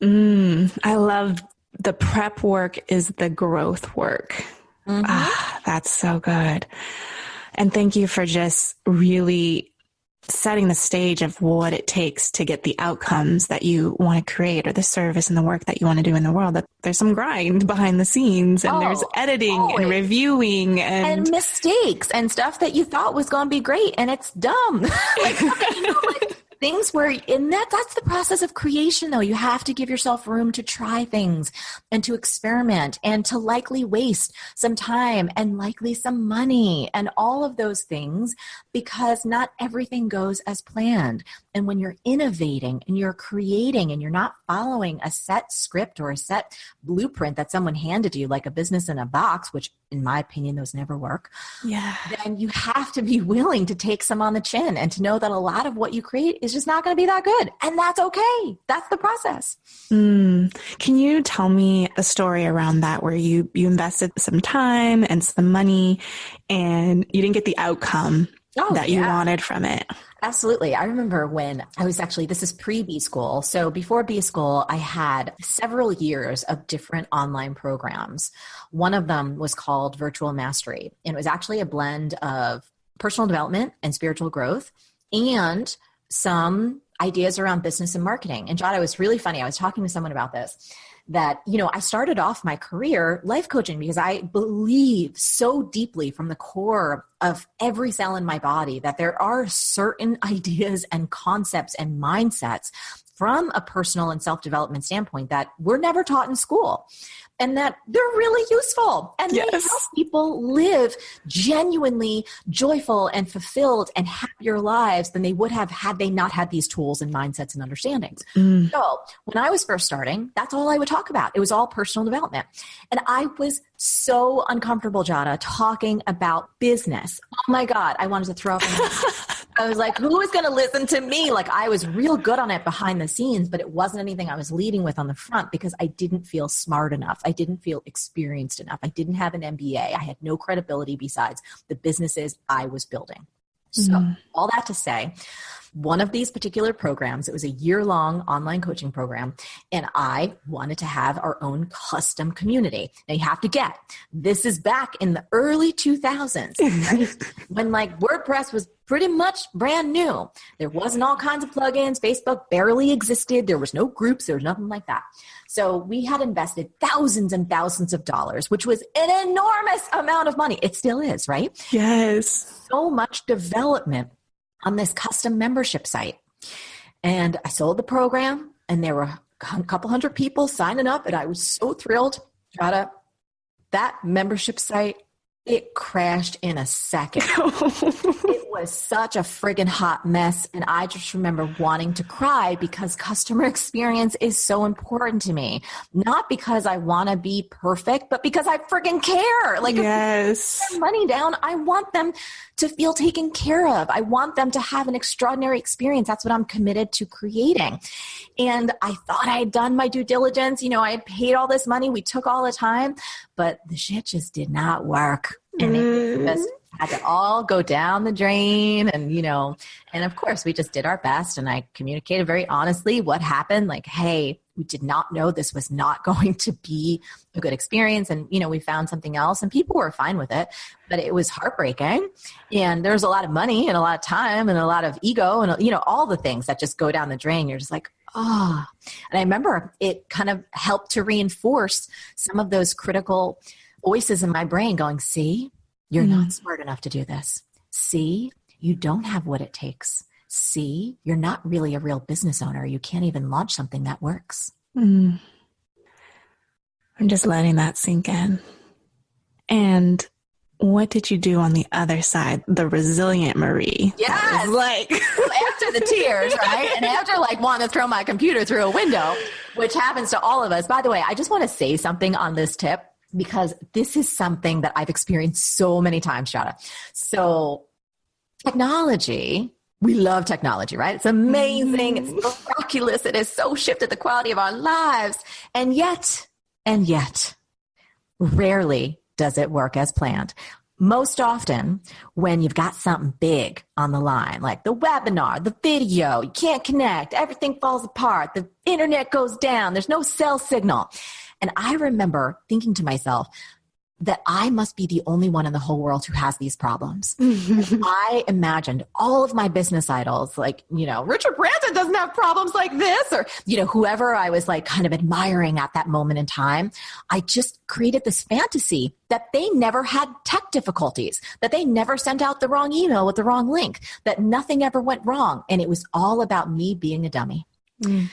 I love the prep work is the growth work. That's so good. And thank you for just really setting the stage of what it takes to get the outcomes that you want to create, or the service and the work that you want to do in the world. That there's some grind behind the scenes, and there's editing and reviewing and mistakes and stuff that you thought was going to be great, and it's dumb. Things where, and that's the process of creation, though. You have to give yourself room to try things and to experiment and to likely waste some time and likely some money and all of those things, because not everything goes as planned. And when you're innovating and you're creating and you're not following a set script or a set blueprint that someone handed you, like a business in a box, which in my opinion, those never work. Yeah. Then you have to be willing to take some on the chin and to know that a lot of what you create is just not going to be that good. And that's okay. That's the process. Can you tell me a story around that, where you invested some time and some money and you didn't get the outcome that you wanted from it? Absolutely. I remember when I was this is pre-B School. So before B School, I had several years of different online programs. One of them was called Virtual Mastery. And it was actually a blend of personal development and spiritual growth and some ideas around business and marketing. And John, it was really funny. I was talking to someone about this, that, I started off my career life coaching because I believe so deeply from the core of every cell in my body that there are certain ideas and concepts and mindsets from a personal and self-development standpoint that were never taught in school, and that they're really useful, and they help people live genuinely joyful and fulfilled and happier lives than they would have had they not had these tools and mindsets and understandings. So when I was first starting, that's all I would talk about. It was all personal development. And I was so uncomfortable, Jada, talking about business. Oh my God, I wanted to throw up. I was like, who is going to listen to me? Like, I was real good on it behind the scenes, but it wasn't anything I was leading with on the front, because I didn't feel smart enough. I didn't feel experienced enough. I didn't have an MBA. I had no credibility besides the businesses I was building. So all that to say, one of these particular programs, it was a year-long online coaching program, and I wanted to have our own custom community. Now you have to get, this is back in the early 2000s, right? When WordPress was pretty much brand new. There wasn't all kinds of plugins. Facebook barely existed. There was no groups. There was nothing like that. So we had invested thousands and thousands of dollars, which was an enormous amount of money. It still is, right? Yes. So much development on this custom membership site. And I sold the program, and there were a couple hundred people signing up, and I was so thrilled. That membership site, it crashed in a second. It was such a friggin' hot mess. And I just remember wanting to cry because customer experience is so important to me. Not because I want to be perfect, but because I friggin' care. Like, yes. if I put money down, I want them to feel taken care of. I want them to have an extraordinary experience. That's what I'm committed to creating. And I thought I had done my due diligence. I had paid all this money. We took all the time, but the shit just did not work. And it just had to all go down the drain. And, and of course we just did our best. And I communicated very honestly what happened. Like, hey, we did not know this was not going to be a good experience. And, we found something else and people were fine with it, but it was heartbreaking. And there's a lot of money and a lot of time and a lot of ego and, all the things that just go down the drain. You're just like, oh. And I remember it kind of helped to reinforce some of those critical voices in my brain going, see, you're not smart enough to do this. See, you don't have what it takes. See, you're not really a real business owner. You can't even launch something that works. I'm just letting that sink in. And what did you do on the other side? The resilient Marie. Yes. Like after the tears, right? And after wanting to throw my computer through a window, which happens to all of us. By the way, I just want to say something on this tip, because this is something that I've experienced so many times, Shada. So technology, we love technology, right? It's amazing. It's miraculous. It has so shifted the quality of our lives. And yet, rarely does it work as planned. Most often when you've got something big on the line, like the webinar, the video, you can't connect, everything falls apart, the internet goes down, there's no cell signal. And I remember thinking to myself that I must be the only one in the whole world who has these problems. I imagined all of my business idols, like, Richard Branson doesn't have problems like this, or, whoever I was kind of admiring at that moment in time. I just created this fantasy that they never had tech difficulties, that they never sent out the wrong email with the wrong link, that nothing ever went wrong. And it was all about me being a dummy. And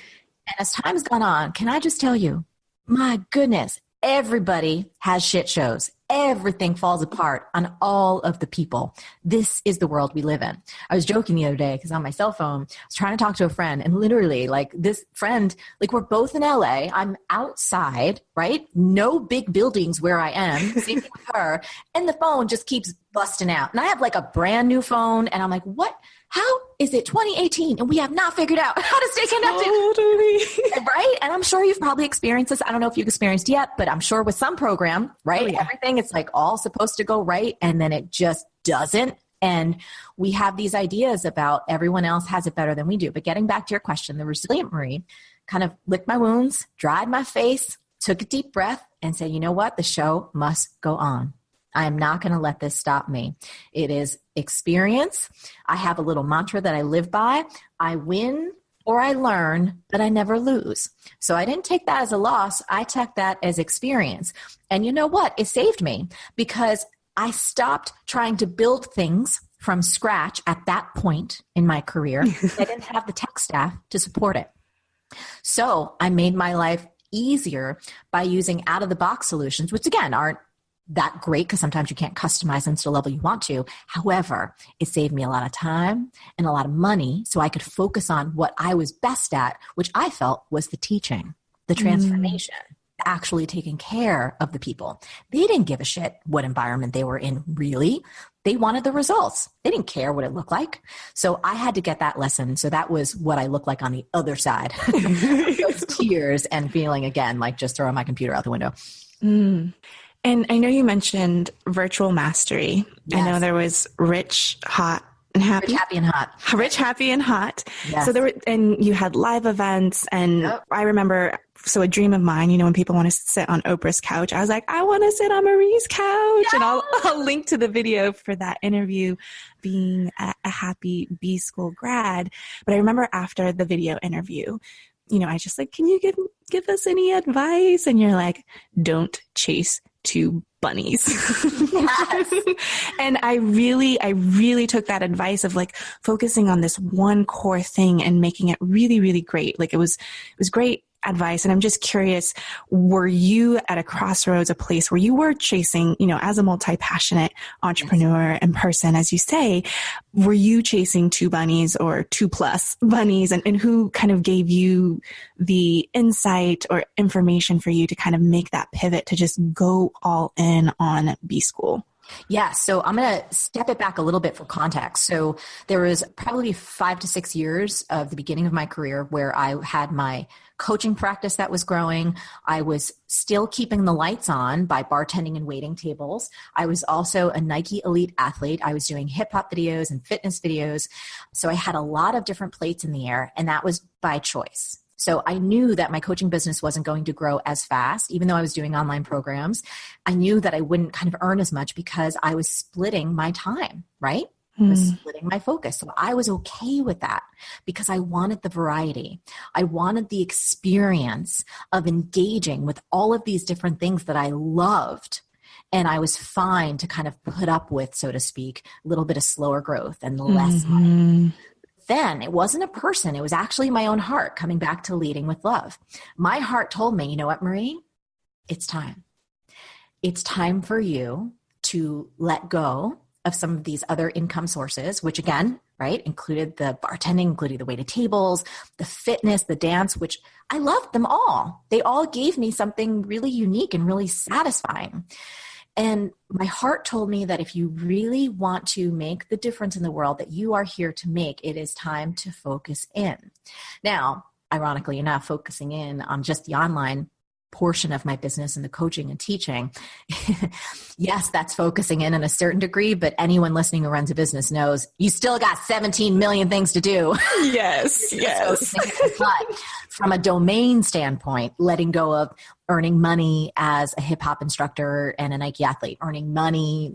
as time's gone on, can I just tell you, my goodness, everybody has shit shows. Everything falls apart on all of the people. This is the world we live in. I was joking the other day because on my cell phone, I was trying to talk to a friend, and literally this friend, we're both in LA. I'm outside, right? No big buildings where I am. Same thing with her. And the phone just keeps busting out. And I have a brand new phone, and I'm like, what? How is it 2018 and we have not figured out how to stay connected? Totally. Right? And I'm sure you've probably experienced this. I don't know if you've experienced yet, but I'm sure with some program, right? Oh, yeah. Everything, it's all supposed to go right. And then it just doesn't. And we have these ideas about everyone else has it better than we do. But getting back to your question, the resilient Marie kind of licked my wounds, dried my face, took a deep breath and said, you know what? The show must go on. I am not going to let this stop me. It is experience. I have a little mantra that I live by. I win or I learn, but I never lose. So I didn't take that as a loss. I took that as experience. And you know what? It saved me because I stopped trying to build things from scratch at that point in my career. I didn't have the tech staff to support it. So I made my life easier by using out-of-the-box solutions, which again aren't that great because sometimes you can't customize them to the level you want to. However, it saved me a lot of time and a lot of money so I could focus on what I was best at, which I felt was the teaching, the transformation, actually taking care of the people. They didn't give a shit what environment they were in, really. They wanted the results. They didn't care what it looked like. So I had to get that lesson. So that was what I looked like on the other side. Those tears and feeling again, just throwing my computer out the window. And I know you mentioned virtual mastery. Yes. I know there was Rich, Hot, and Happy. Rich, Happy, and Hot. Rich, Happy, and Hot. Yes. So and you had live events. And I remember, so a dream of mine, when people want to sit on Oprah's couch, I was like, I want to sit on Marie's couch. Yes. And I'll link to the video for that interview, being a happy B school grad. But I remember after the video interview, I just can you give us any advice? And you're like, don't chase two bunnies. Yes. And I really took that advice of focusing on this one core thing and making it really, really great. It was great advice. And I'm just curious, were you at a crossroads, a place where you were chasing, as a multi-passionate entrepreneur and person, as you say, were you chasing two bunnies or 2+ bunnies? And who kind of gave you the insight or information for you to kind of make that pivot to just go all in on B School? Yeah. So I'm going to step it back a little bit for context. So there was probably 5 to 6 years of the beginning of my career where I had my coaching practice that was growing. I was still keeping the lights on by bartending and waiting tables. I was also a Nike elite athlete. I was doing hip hop videos and fitness videos. So I had a lot of different plates in the air, and that was by choice. So I knew that my coaching business wasn't going to grow as fast, even though I was doing online programs. I knew that I wouldn't kind of earn as much because I was splitting my time, right? I was splitting my focus. So I was okay with that because I wanted the variety. I wanted the experience of engaging with all of these different things that I loved. And I was fine to kind of put up with, so to speak, a little bit of slower growth and less money. Then it wasn't a person. It was actually my own heart coming back to leading with love. My heart told me, you know what, Marie? It's time. It's time for you to let go of some of these other income sources, which again, right, included the bartending, including the waited tables, the fitness, the dance, which I loved them all. They all gave me something really unique and really satisfying. And my heart told me that if you really want to make the difference in the world that you are here to make, it is time to focus in. Now, ironically enough, focusing in on just the online portion of my business and the coaching and teaching, yes, that's focusing in a certain degree, but anyone listening who runs a business knows you still got 17 million things to do. Yes, yes. But from a domain standpoint, letting go of earning money as a hip hop instructor and a Nike athlete, earning money,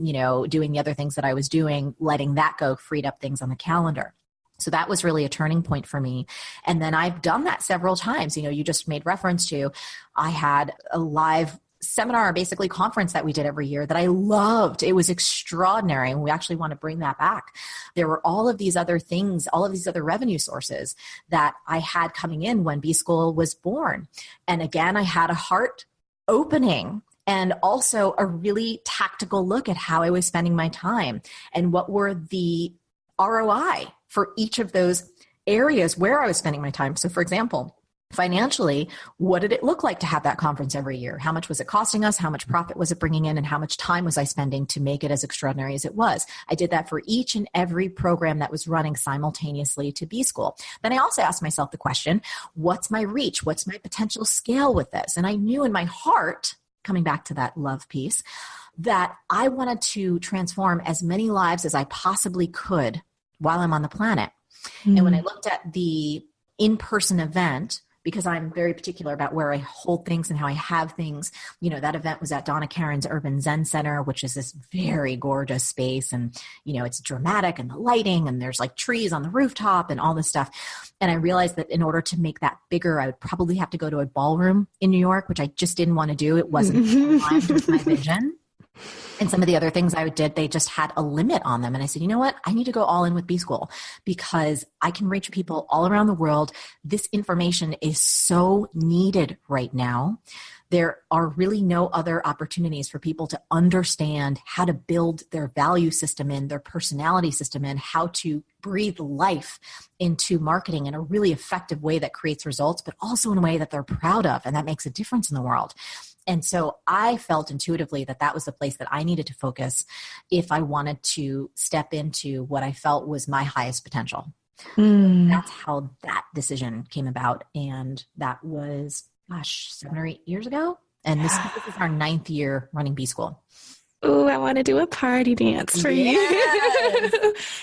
doing the other things that I was doing, letting that go freed up things on the calendar. So that was really a turning point for me. And then I've done that several times. You just made reference to, I had a live seminar, basically conference that we did every year that I loved. It was extraordinary. And we actually want to bring that back. There were all of these other things, all of these other revenue sources that I had coming in when B School was born. And again, I had a heart opening and also a really tactical look at how I was spending my time and what were the ROI for each of those areas where I was spending my time. So for example, financially, what did it look like to have that conference every year? How much was it costing us? How much profit was it bringing in? And how much time was I spending to make it as extraordinary as it was? I did that for each and every program that was running simultaneously to B School. Then I also asked myself the question, what's my reach? What's my potential scale with this? And I knew in my heart, coming back to that love piece, that I wanted to transform as many lives as I possibly could while I'm on the planet. And when I looked at the in-person event, because I'm very particular about where I hold things and how I have things, that event was at Donna Karen's Urban Zen Center, which is this very gorgeous space. And, it's dramatic and the lighting and there's like trees on the rooftop and all this stuff. And I realized that in order to make that bigger, I would probably have to go to a ballroom in New York, which I just didn't want to do. It wasn't aligned with my vision. And some of the other things I did, they just had a limit on them. And I said, you know what? I need to go all in with B School because I can reach people all around the world. This information is so needed right now. There are really no other opportunities for people to understand how to build their value system in, their personality system in, how to breathe life into marketing in a really effective way that creates results, but also in a way that they're proud of and that makes a difference in the world. And so I felt intuitively that that was the place that I needed to focus if I wanted to step into what I felt was my highest potential. That's how that decision came about. And that was, 7 or 8 years ago. And this is our 9th year running B School. Oh, I want to do a party dance for you.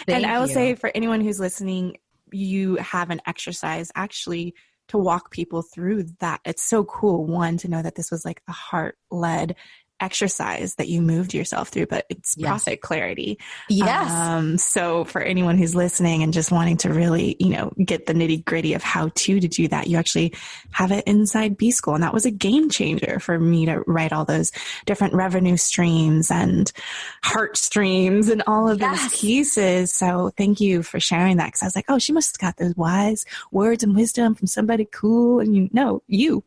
And I will say for anyone who's listening, you have an exercise actually to walk people through that. It's so cool. One, to know that this was like a heart-led exercise that you moved yourself through, but it's profit clarity. Yes. So for anyone who's listening and just wanting to really, get the nitty gritty of how to do that, you actually have it inside B School. And that was a game changer for me to write all those different revenue streams and heart streams and all of those pieces. So thank you for sharing that. Cause I was like, oh, she must have got those wise words and wisdom from somebody cool. And you.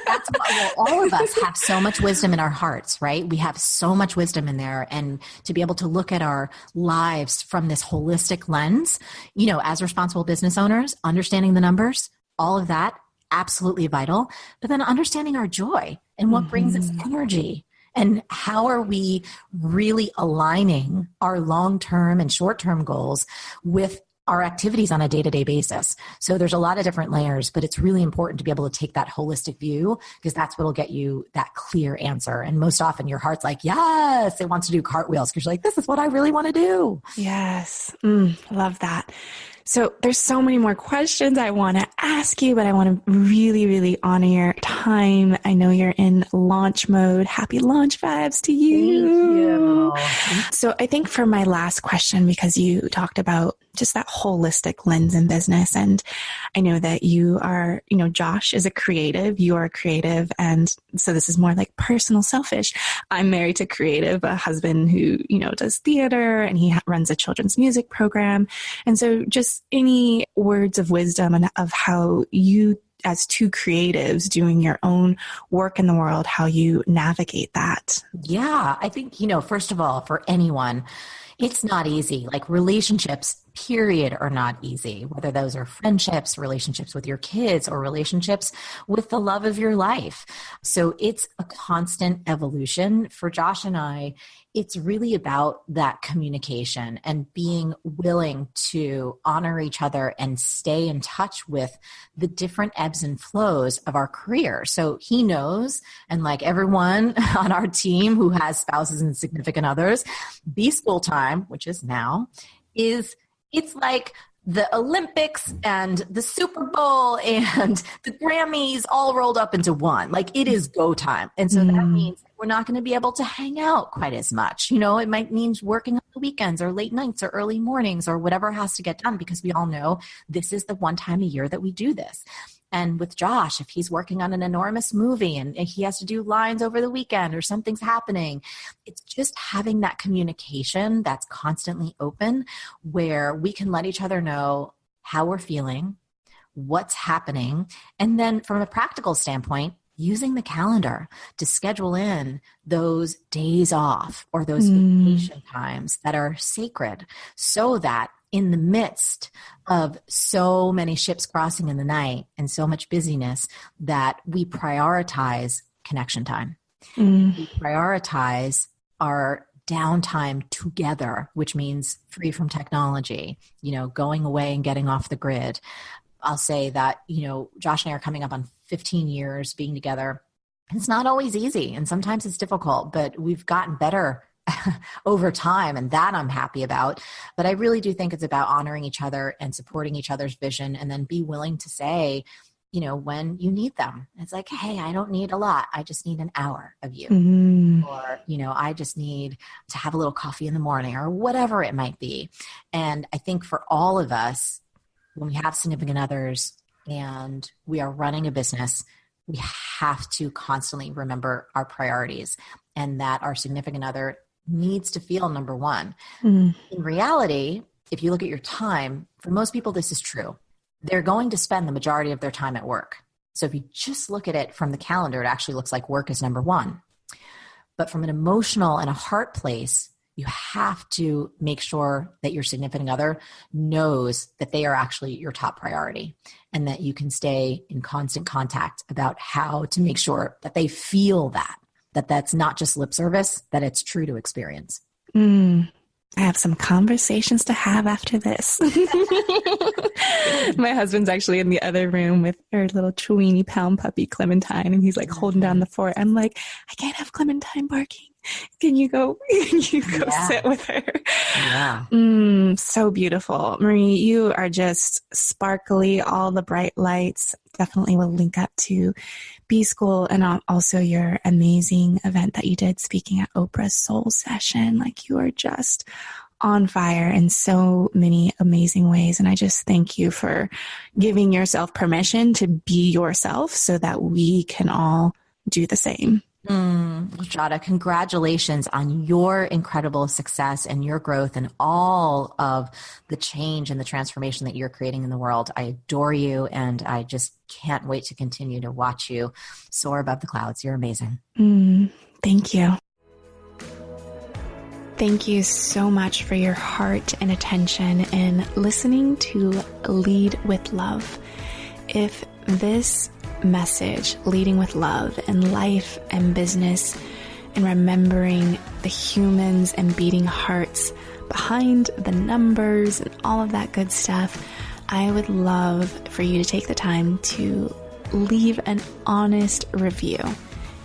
That's what, all of us have so much wisdom in our hearts, right? We have so much wisdom in there. And to be able to look at our lives from this holistic lens, as responsible business owners, understanding the numbers, all of that, absolutely vital. But then understanding our joy and what brings us energy. And how are we really aligning our long-term and short-term goals with our activities on a day-to-day basis? So there's a lot of different layers, but it's really important to be able to take that holistic view, because that's what will get you that clear answer. And most often your heart's like, yes, it wants to do cartwheels because you're like, this is what I really want to do. Yes. Love that. So there's so many more questions I want to ask you, but I want to really, really honor your time. I know you're in launch mode. Happy launch vibes to you. Thank you. So I think for my last question, because you talked about just that holistic lens in business, and I know that you are, Josh is a creative, you are a creative. And so this is more like personal, selfish. I'm married to creative, a husband who, does theater, and he runs a children's music program. And so just any words of wisdom and of how you, as two creatives doing your own work in the world, how you navigate that. Yeah, I think, first of all, for anyone, it's not easy. Like relationships, period, are not easy, whether those are friendships, relationships with your kids, or relationships with the love of your life. So it's a constant evolution. For Josh and I, it's really about that communication and being willing to honor each other and stay in touch with the different ebbs and flows of our career. So he knows, and like everyone on our team who has spouses and significant others, B School time, which is now, it's like the Olympics and the Super Bowl and the Grammys all rolled up into one. Like it is go time. And so that means we're not going to be able to hang out quite as much. It might mean working on the weekends or late nights or early mornings or whatever has to get done, because we all know this is the one time a year that we do this. And with Josh, if he's working on an enormous movie and he has to do lines over the weekend or something's happening, it's just having that communication that's constantly open, where we can let each other know how we're feeling, what's happening. And then from a practical standpoint, using the calendar to schedule in those days off or those vacation times that are sacred, so that in the midst of so many ships crossing in the night and so much busyness, that we prioritize connection time. We prioritize our downtime together, which means free from technology, going away and getting off the grid. I'll say that, Josh and I are coming up on 15 years being together. It's not always easy, and sometimes it's difficult, but we've gotten better over time, and that I'm happy about. But I really do think it's about honoring each other and supporting each other's vision, and then be willing to say, when you need them. It's like, hey, I don't need a lot. I just need an hour of you. Or, I just need to have a little coffee in the morning, or whatever it might be. And I think for all of us, when we have significant others and we are running a business, we have to constantly remember our priorities, and that our significant other needs to feel number one. In reality, if you look at your time, for most people, this is true. They're going to spend the majority of their time at work. So if you just look at it from the calendar, it actually looks like work is number one. But from an emotional and a heart place, you have to make sure that your significant other knows that they are actually your top priority, and that you can stay in constant contact about how to make sure that they feel that that's not just lip service, that it's true to experience. I have some conversations to have after this. My husband's actually in the other room with our little 20-pound puppy, Clementine, and he's like holding down the fort. I'm like, I can't have Clementine barking. Can you go sit with her? Yeah. So beautiful. Marie, you are just sparkly, all the bright lights. Definitely will link up to B School and also your amazing event that you did speaking at Oprah's Soul Session. Like, you are just on fire in so many amazing ways. And I just thank you for giving yourself permission to be yourself so that we can all do the same. Jada, congratulations on your incredible success and your growth and all of the change and the transformation that you're creating in the world. I adore you, and I just can't wait to continue to watch you soar above the clouds. You're amazing. Thank you. Thank you so much for your heart and attention in listening to Lead with Love. If this message, leading with love in life and business, and remembering the humans and beating hearts behind the numbers and all of that good stuff, I would love for you to take the time to leave an honest review.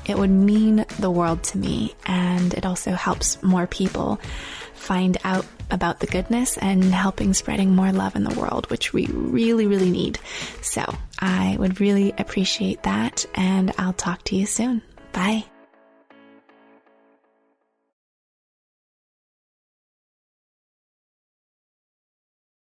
It would mean the world to me, and it also helps more people find out about the goodness and helping spreading more love in the world, which we really, really need. So I would really appreciate that, and I'll talk to you soon. Bye.